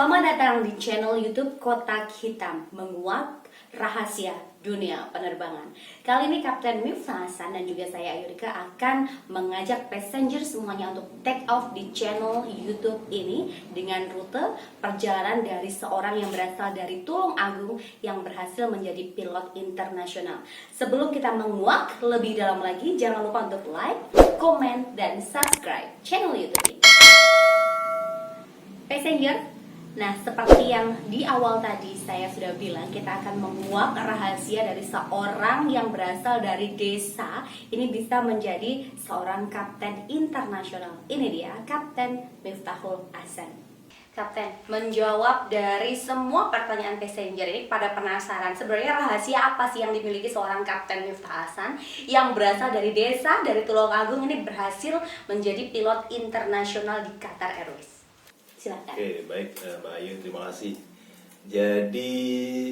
Selamat datang di channel YouTube Kotak Hitam, menguak rahasia dunia penerbangan. Kali ini Kapten Miftah Hasan dan juga saya Ayurika akan mengajak passenger semuanya untuk take off di channel YouTube ini dengan rute perjalanan dari seorang yang berasal dari Tulung Agung yang berhasil menjadi pilot internasional. Sebelum kita menguak lebih dalam lagi, jangan lupa untuk like, komen, dan subscribe channel YouTube ini. Passenger, nah, seperti yang di awal tadi saya sudah bilang, kita akan menguak rahasia dari seorang yang berasal dari desa. Ini bisa menjadi seorang kapten internasional. Ini dia, Kapten Miftahul Hasan. Kapten, menjawab dari semua pertanyaan passenger ini pada penasaran, sebenarnya rahasia apa sih yang dimiliki seorang Kapten Miftah Hasan yang berasal dari desa, dari Tulung Agung ini berhasil menjadi pilot internasional di Qatar Airways? Silakan. Oke, baik Mbak Ayu, terima kasih. Jadi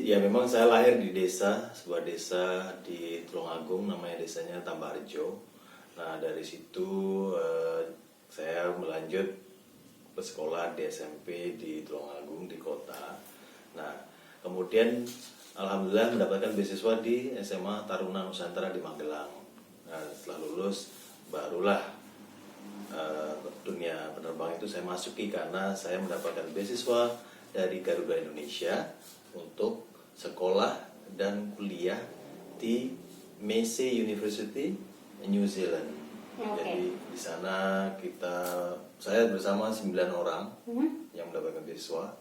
ya memang saya lahir di desa, sebuah desa di Tulung Agung, namanya desanya Tambarjo. Nah dari situ saya melanjut bersekolah di SMP di Tulung Agung di kota. Nah kemudian alhamdulillah mendapatkan beasiswa di SMA Taruna Nusantara di Magelang. Nah setelah lulus barulah dunia penerbangan itu saya masuki karena saya mendapatkan beasiswa dari Garuda Indonesia untuk sekolah dan kuliah di Massey University New Zealand. Jadi di sana saya bersama 9 orang yang mendapatkan beasiswa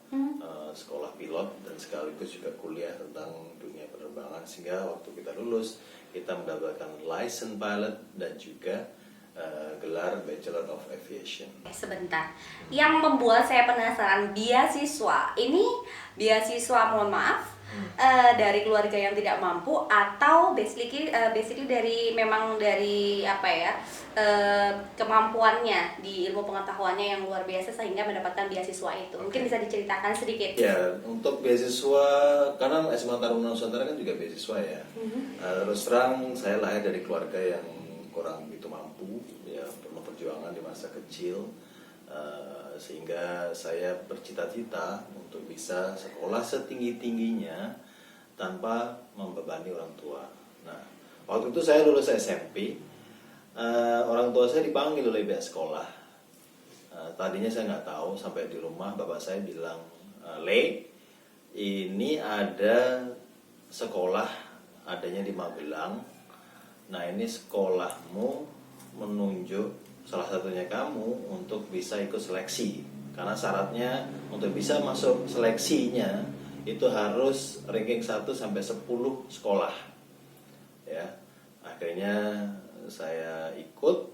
sekolah pilot dan sekaligus juga kuliah tentang dunia penerbangan, sehingga waktu kita lulus kita mendapatkan license pilot dan juga gelar Bachelor of Aviation. Sebentar, yang membuat saya penasaran, beasiswa ini beasiswa, mohon maaf, dari keluarga yang tidak mampu atau basically dari memang dari apa ya, kemampuannya di ilmu pengetahuannya yang luar biasa sehingga mendapatkan beasiswa itu. Mungkin bisa diceritakan sedikit. Ya, untuk beasiswa karena SMA Taruna Nusantara kan juga beasiswa ya. Terus terang saya lahir dari keluarga yang kurang begitu mampu, ya penuh perjuangan di masa kecil, sehingga saya bercita-cita untuk bisa sekolah setinggi-tingginya tanpa membebani orang tua. Nah, waktu itu saya lulus SMP, orang tua saya dipanggil oleh pihak sekolah. Tadinya saya nggak tahu, sampai di rumah bapak saya bilang, Le, ini ada sekolah adanya di Magelang. Nah ini sekolahmu menunjuk salah satunya kamu untuk bisa ikut seleksi. Karena syaratnya untuk bisa masuk seleksinya itu harus ranking 1 sampai 10 sekolah. Ya, akhirnya saya ikut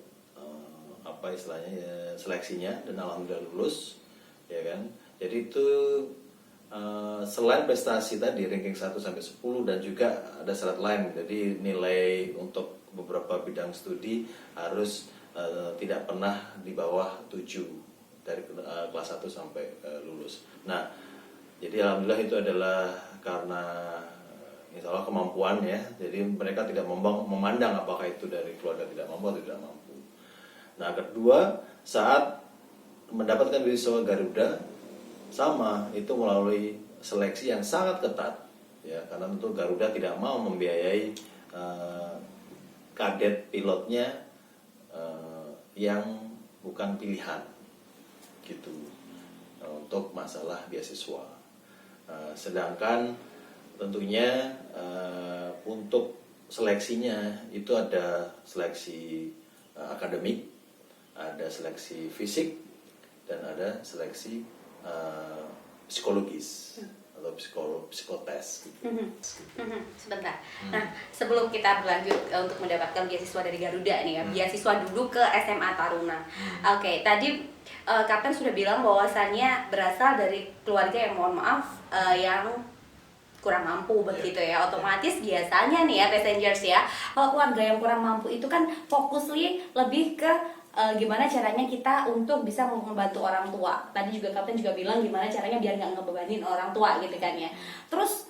seleksinya dan alhamdulillah lulus, ya kan. Jadi itu selain prestasi tadi ranking 1 sampai 10 dan juga ada syarat lain, jadi nilai untuk beberapa bidang studi harus tidak pernah di bawah 7 dari kelas 1 sampai lulus. Nah, jadi alhamdulillah itu adalah karena insya Allah kemampuan ya, jadi mereka tidak memandang apakah itu dari keluarga tidak mampu atau tidak mampu. Nah kedua, saat mendapatkan beasiswa Garuda sama, itu melalui seleksi yang sangat ketat ya, karena tentu Garuda tidak mau membiayai kadet pilotnya yang bukan pilihan gitu untuk masalah beasiswa. Sedangkan tentunya untuk seleksinya itu ada seleksi akademik, ada seleksi fisik, dan ada seleksi psikologis atau psikotes gitu. Sebentar. Nah, sebelum kita berlanjut untuk mendapatkan beasiswa dari Garuda nih ya, beasiswa dulu ke SMA Taruna. Oke, tadi Kapten sudah bilang bahwasannya berasal dari keluarga yang mohon maaf yang kurang mampu begitu ya. Otomatis biasanya nih ya passengers ya, kalau keluarga yang kurang mampu itu kan fokusnya lebih ke gimana caranya kita untuk bisa membantu orang tua. Tadi juga Kapten juga bilang gimana caranya biar nggak ngebebanin orang tua gitu kan ya. Terus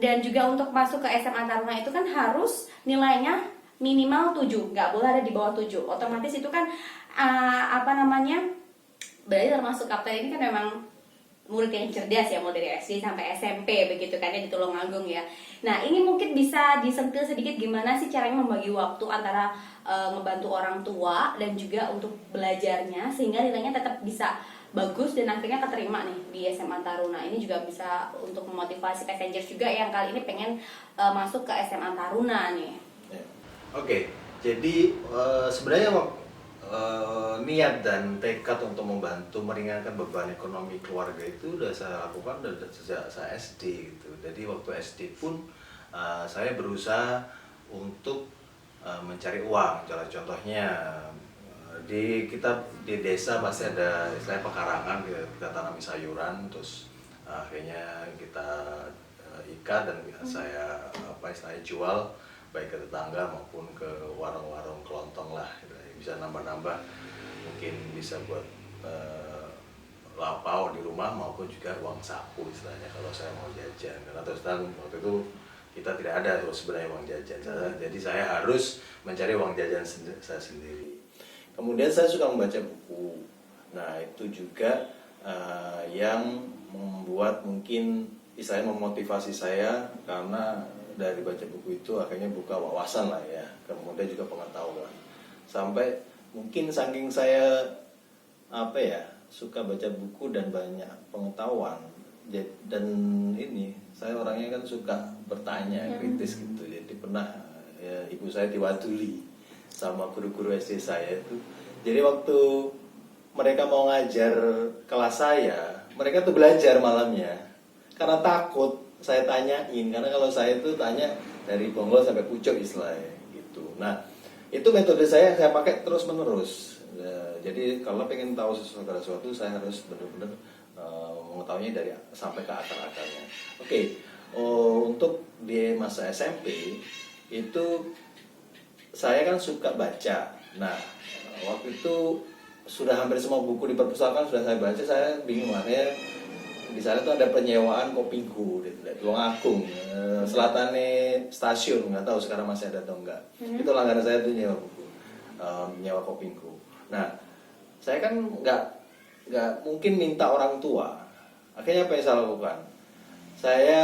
dan juga untuk masuk ke SMA Taruna itu kan harus nilainya minimal 7, nggak boleh ada di bawah 7. Otomatis itu kan berarti termasuk Kapten ini kan memang murid yang cerdas ya, mulai dari SD sampai SMP begitu kan ya di Tulungagung ya. Nah ini mungkin bisa disentil sedikit gimana sih caranya membagi waktu antara membantu orang tua dan juga untuk belajarnya sehingga nilainya tetap bisa bagus dan akhirnya keterima nih di SMA Taruna. Ini juga bisa untuk memotivasi passengers juga yang kali ini pengen masuk ke SMA Taruna nih. Ya. Oke, jadi sebenarnya niat dan tekad untuk membantu meringankan beban ekonomi keluarga itu udah saya lakukan dari sejak saya SD gitu. Jadi waktu SD pun saya berusaha untuk mencari uang. Contohnya di desa pasti ada istilah pekarangan, kita tanami sayuran, terus akhirnya kita ikat dan saya istilahnya jual baik ke tetangga maupun ke warung-warung kelontong lah, bisa nambah-nambah, mungkin bisa buat lapau di rumah maupun juga uang saku istilahnya kalau saya mau jajan, karena terus terang waktu itu kita tidak ada tuh sebenarnya uang jajan, jadi saya harus mencari uang jajan saya sendiri. Kemudian saya suka membaca buku. Nah itu juga yang membuat mungkin istilahnya memotivasi saya, karena dari baca buku itu akhirnya buka wawasan lah ya, kemudian juga pengetahuan. Sampai mungkin saking saya suka baca buku dan banyak pengetahuan, dan ini saya orangnya kan suka bertanya, kritis gitu. Jadi pernah ya, ibu saya diwaduli sama guru-guru SD saya itu. Jadi waktu mereka mau ngajar kelas saya, mereka tuh belajar malamnya karena takut saya tanyain, karena kalau saya itu tanya dari bonggol sampai pucuk istilahnya gitu. Nah itu metode saya pakai terus menerus. Jadi kalau pengen tahu sesuatu saya harus benar-benar mengetahuinya dari sampai ke akar-akarnya. Oke, untuk di masa SMP itu saya kan suka baca. Nah waktu itu sudah hampir semua buku di perpustakaan sudah saya baca. Saya bingung akhirnya di sana tuh ada penyewaan Kopinggu di Tulungagung, selatannya stasiun, nggak tahu sekarang masih ada atau enggak. Itu langganan saya tuh nyewa buku, nyewa Kopinggu. Nah saya kan nggak mungkin minta orang tua. Akhirnya apa yang saya lakukan? Saya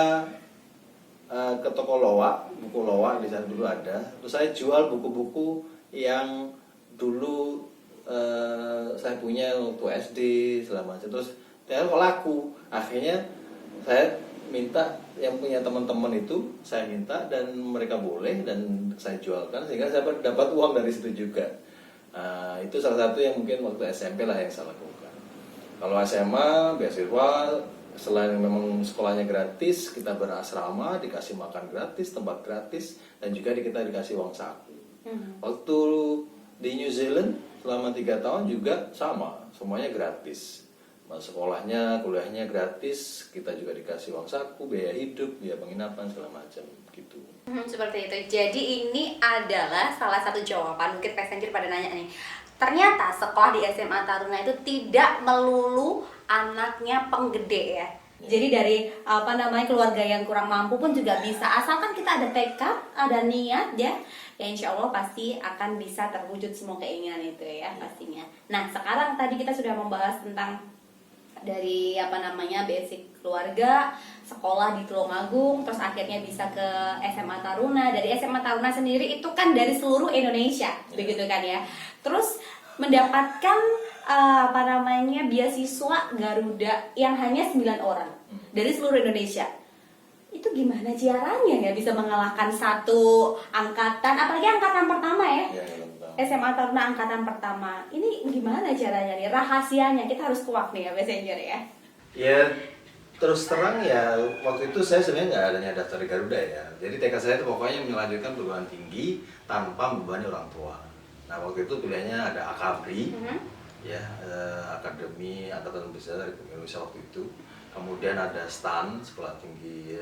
ke toko loak, buku loak di sana dulu ada. Terus saya jual buku-buku yang dulu saya punya waktu SD segala macam. Terus ternyata kok laku. Akhirnya saya minta yang punya teman-teman itu, saya minta dan mereka boleh dan saya jualkan sehingga saya dapat uang dari situ juga. Itu salah satu yang mungkin waktu SMP lah yang saya lakukan. Kalau SMA, beasiswa, selain memang sekolahnya gratis, kita berasrama, dikasih makan gratis, tempat gratis, dan juga kita dikasih uang saku. Waktu di New Zealand selama 3 tahun juga sama, semuanya gratis. Sekolahnya, kuliahnya gratis, kita juga dikasih uang saku, biaya hidup, biaya penginapan, segala macam gitu. Seperti itu. Jadi ini adalah salah satu jawaban mungkin passenger pada nanya nih. Ternyata sekolah di SMA Taruna itu tidak melulu anaknya penggede ya. Jadi dari keluarga yang kurang mampu pun juga bisa, asalkan kita ada tekad, ada niat ya insya Allah pasti akan bisa terwujud semua keinginan itu ya pastinya. Nah sekarang tadi kita sudah membahas tentang dari basic keluarga, sekolah di Tulungagung, terus akhirnya bisa ke SMA Taruna. Dari SMA Taruna sendiri itu kan dari seluruh Indonesia, begitu kan ya. Terus mendapatkan beasiswa Garuda yang hanya 9 orang dari seluruh Indonesia. Itu gimana caranya ya bisa mengalahkan satu angkatan, apalagi angkatan pertama ya? SMA Taruna angkatan pertama. Ini gimana caranya nih? Rahasianya kita harus kuat nih ya passenger ya. Ya terus terang ya waktu itu saya sebenarnya nggak adanya daftar di Garuda ya. Jadi tekad saya itu pokoknya melanjutkan perguruan tinggi tanpa membebani orang tua. Nah waktu itu pilihannya ada Akabri, ya Akademi Angkatan Besar dari Indonesia waktu itu. Kemudian ada STAN, Sekolah Tinggi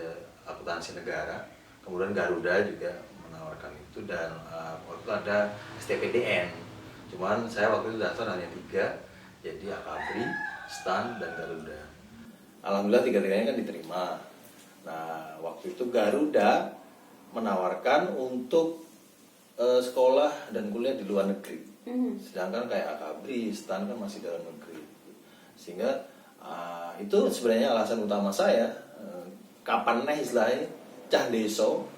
Akuntansi Negara. Kemudian Garuda juga menawarkan itu, dan waktu itu ada STPDN. Cuman saya waktu itu daftar hanya 3, jadi Akabri, STAN, dan Garuda. Alhamdulillah 3-tiganya kan diterima. Nah waktu itu Garuda menawarkan untuk sekolah dan kuliah di luar negeri. Sedangkan kayak Akabri, STAN kan masih dalam negeri. Sehingga itu sebenarnya alasan utama saya kapan nih istilahnya cah deso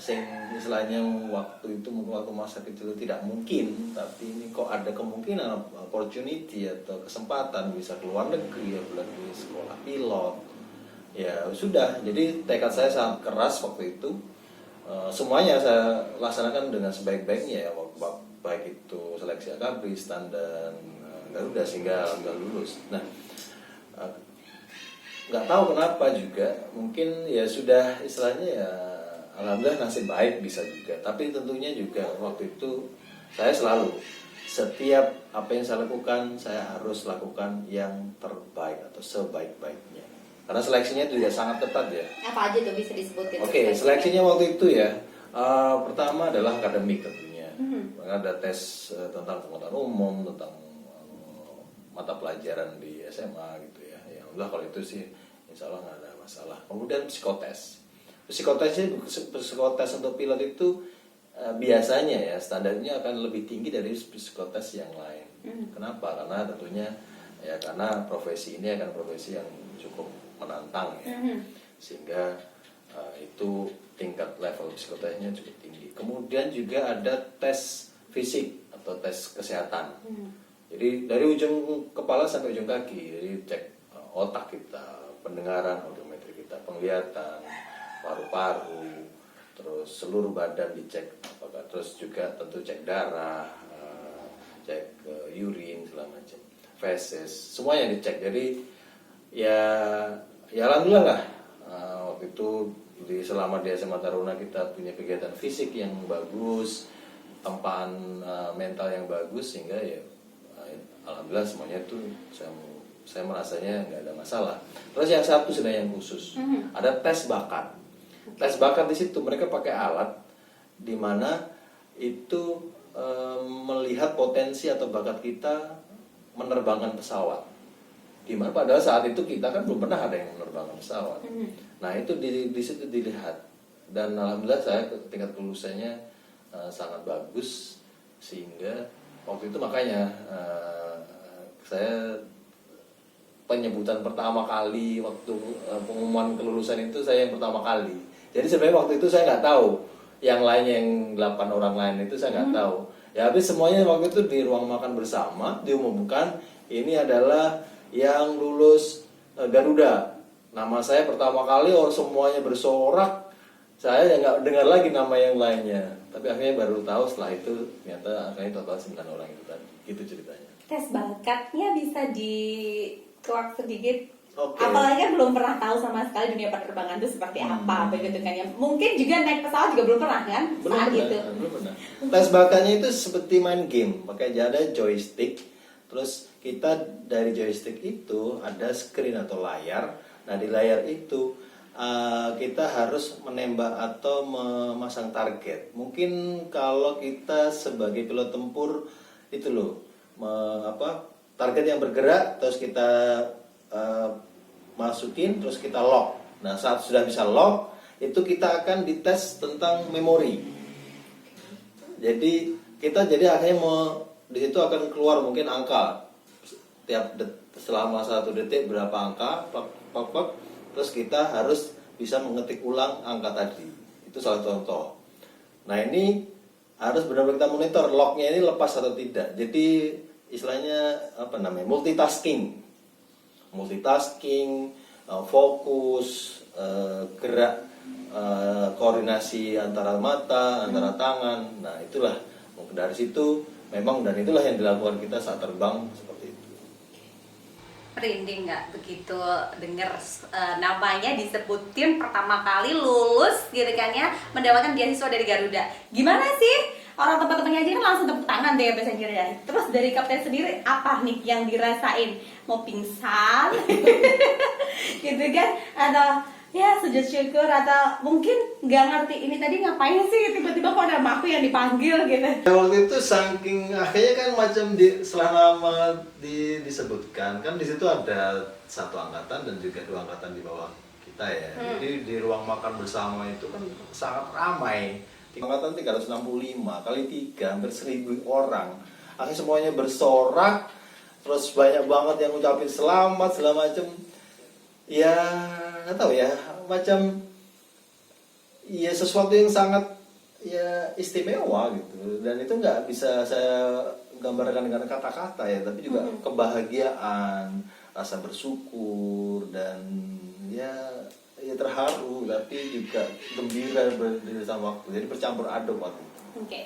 sing istilahnya waktu itu waktu masa kecil itu tidak mungkin, tapi ini kok ada kemungkinan opportunity atau kesempatan bisa keluar negeri, apalagi sekolah pilot, ya sudah. Jadi tekad saya sangat keras waktu itu. Semuanya saya laksanakan dengan sebaik-baiknya ya, baik itu seleksi akabri, standar Garuda sehingga alhamdulillah lulus. Nah, nggak tahu kenapa juga, mungkin ya sudah istilahnya ya alhamdulillah nasib baik bisa juga. Tapi tentunya juga waktu itu saya selalu setiap apa yang saya lakukan saya harus lakukan yang terbaik atau sebaik-baiknya. Karena seleksinya juga sangat ketat ya. Apa aja tuh bisa disebutin? Oke, seleksinya waktu itu ya pertama adalah akademik tentunya. Ada tes tentang pengetahuan umum, tentang mata pelajaran di SMA gitu ya. Ya Allah kalau itu sih insya Allah nggak ada masalah. Kemudian psikotes. Psikotes untuk pilot itu biasanya ya standarnya akan lebih tinggi dari psikotes yang lain. Kenapa? Karena tentunya ya karena profesi ini akan profesi yang cukup menantang ya, sehingga itu tingkat level psikotesnya cukup tinggi. Kemudian juga ada tes fisik atau tes kesehatan. Jadi dari ujung kepala sampai ujung kaki, jadi cek otak kita, pendengaran, audiometri kita, penglihatan, paru-paru, terus seluruh badan dicek, apakah terus juga tentu cek darah, cek urin segala macam, feses, semuanya dicek. Jadi ya alhamdulillah lah waktu itu selama di SMA Taruna kita punya kegiatan fisik yang bagus, tempaan mental yang bagus, sehingga ya alhamdulillah semuanya itu saya merasanya nggak ada masalah. Terus yang satu sebenarnya yang khusus, ada tes bakat. Tes bakat di situ mereka pakai alat di mana itu melihat potensi atau bakat kita menerbangkan pesawat. Di mana pada saat itu kita kan belum pernah ada yang menerbangkan pesawat. Nah itu di situ dilihat, dan alhamdulillah saya tingkat kelulusannya sangat bagus, sehingga waktu itu makanya saya penyebutan pertama kali waktu pengumuman kelulusan itu saya yang pertama kali. Jadi sebenarnya waktu itu saya nggak tahu yang lainnya, yang 8 orang lain itu saya nggak tahu. Ya habis semuanya waktu itu di ruang makan bersama diumumkan ini adalah yang lulus Garuda. Nama saya pertama kali, orang semuanya bersorak. Saya nggak dengar lagi nama yang lainnya. Tapi akhirnya baru tahu setelah itu ternyata akhirnya total 9 orang itu tadi. Gitu ceritanya. Tes bakatnya bisa dikuak sedikit. Oke. Apalagi kan belum pernah tahu sama sekali dunia penerbangan itu seperti apa, begitu kan ya. Mungkin juga naik pesawat juga belum pernah kan saat itu. Belum pernah. Tes bakatnya itu seperti main game, pakai ada joystick. Terus kita dari joystick itu ada screen atau layar. Nah di layar itu kita harus menembak atau memasang target. Mungkin kalau kita sebagai pilot tempur itu loh, target yang bergerak terus kita masukin terus kita lock. Nah saat sudah bisa lock itu kita akan dites tentang memori. Jadi kita akhirnya di situ akan keluar mungkin angka selama 1 detik berapa angka, terus kita harus bisa mengetik ulang angka tadi. Itu salah contoh. Nah ini harus benar-benar kita monitor locknya ini lepas atau tidak. Jadi istilahnya multitasking, fokus, gerak, koordinasi antara mata, antara tangan. Nah itulah dari situ memang, dan itulah yang dilakukan kita saat terbang seperti itu. Merinding nggak begitu dengar namanya disebutin pertama kali lulus gitu kan ya, mendapatkan beasiswa dari Garuda. Gimana sih? Orang teman-temannya aja kan langsung tepuk tangan deh biasanya ya. Terus dari kapten sendiri apa nih yang dirasain? Mau pingsan? gitu kan? Atau ya sujud syukur, atau mungkin nggak ngerti ini tadi ngapain sih tiba-tiba kok ada aku yang dipanggil gitu. Ya, waktu itu saking akhirnya kan macam setelah nama disebutkan kan di situ ada 1 angkatan dan juga 2 angkatan di bawah kita ya. Jadi di ruang makan bersama itu kan sangat ramai. Angkatan 365 kali 3 hampir 1000 orang. Akhirnya semuanya bersorak terus banyak banget yang ngucapin selamat segala macem. Ya nggak tahu ya, macam ya sesuatu yang sangat ya istimewa gitu, dan itu nggak bisa saya gambarkan dengan kata-kata ya, tapi juga kebahagiaan, rasa bersyukur, dan ya terharu, tapi juga gembira bersama waktu, jadi bercampur aduk waktu itu. Oke.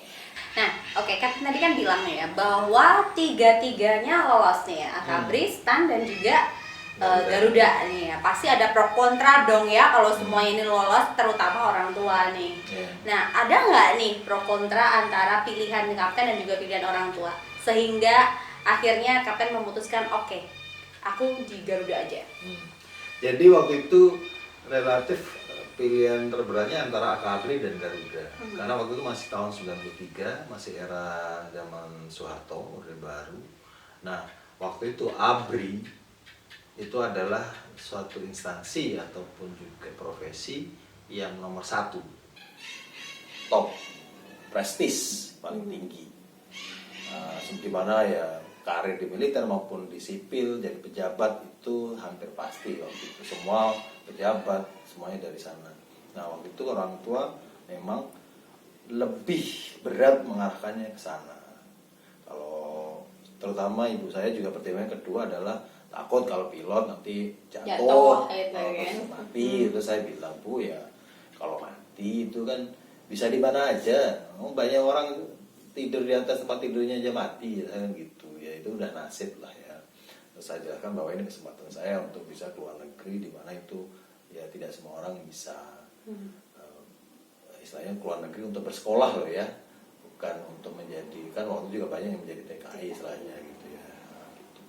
Nah, kan tadi kan bilang ya bahwa tiga-tiganya lolos nih ya, Akabri, Stan dan juga Garuda nih ya. Pasti ada pro kontra dong ya kalau semua ini lolos, terutama orang tua nih. Nah, ada nggak nih pro kontra antara pilihan kapten dan juga pilihan orang tua, sehingga akhirnya kapten memutuskan oke, aku di Garuda aja. Jadi waktu itu relatif pilihan terberatnya antara Akabri dan Garuda. Karena waktu itu masih tahun 93, masih era zaman Soeharto, Orde Baru. Nah, waktu itu ABRI itu adalah suatu instansi ataupun juga profesi yang nomor 1, Top, prestis paling tinggi. Di mana ya karir di militer maupun di sipil jadi pejabat itu hampir pasti waktu itu, semua pejabat semuanya dari sana. Nah waktu itu orang tua memang lebih berat mengarahkannya ke sana. Kalau terutama ibu saya juga pertimbangan kedua adalah takut kalau pilot nanti jatuh terus mati. Itu saya bilang, Bu, ya kalau mati itu kan bisa di mana aja. Banyak orang tidur di atas tempat tidurnya aja mati kan gitu ya, itu udah nasib lah ya. Terus saya jelaskan bahwa ini kesempatan saya untuk bisa keluar negeri, di mana itu ya tidak semua orang bisa istilahnya keluar negeri untuk bersekolah loh ya, bukan untuk menjadi, kan waktu juga banyak yang menjadi TKI istilahnya gitu ya gitu.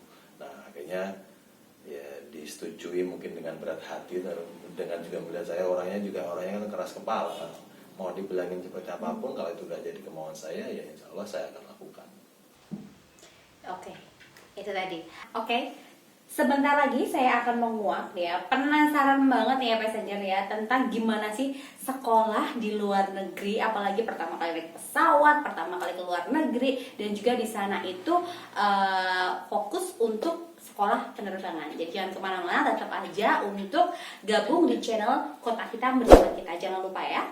Nah akhirnya ya disetujui mungkin dengan berat hati, dengan juga melihat saya orangnya kan keras kepala, mau dibilangin seperti apapun kalau itu udah jadi kemauan saya ya insya Allah saya akan lakukan. Oke, itu tadi. Oke, sebentar lagi saya akan menguak ya. Penasaran banget nih ya passenger ya tentang gimana sih sekolah di luar negeri, apalagi pertama kali naik pesawat, pertama kali ke luar negeri, dan juga di sana itu fokus untuk sekolah penerbangan. Jadi jangan kemana-mana, tetap aja untuk gabung di channel Kota Hitam bersama kita. Jangan lupa ya.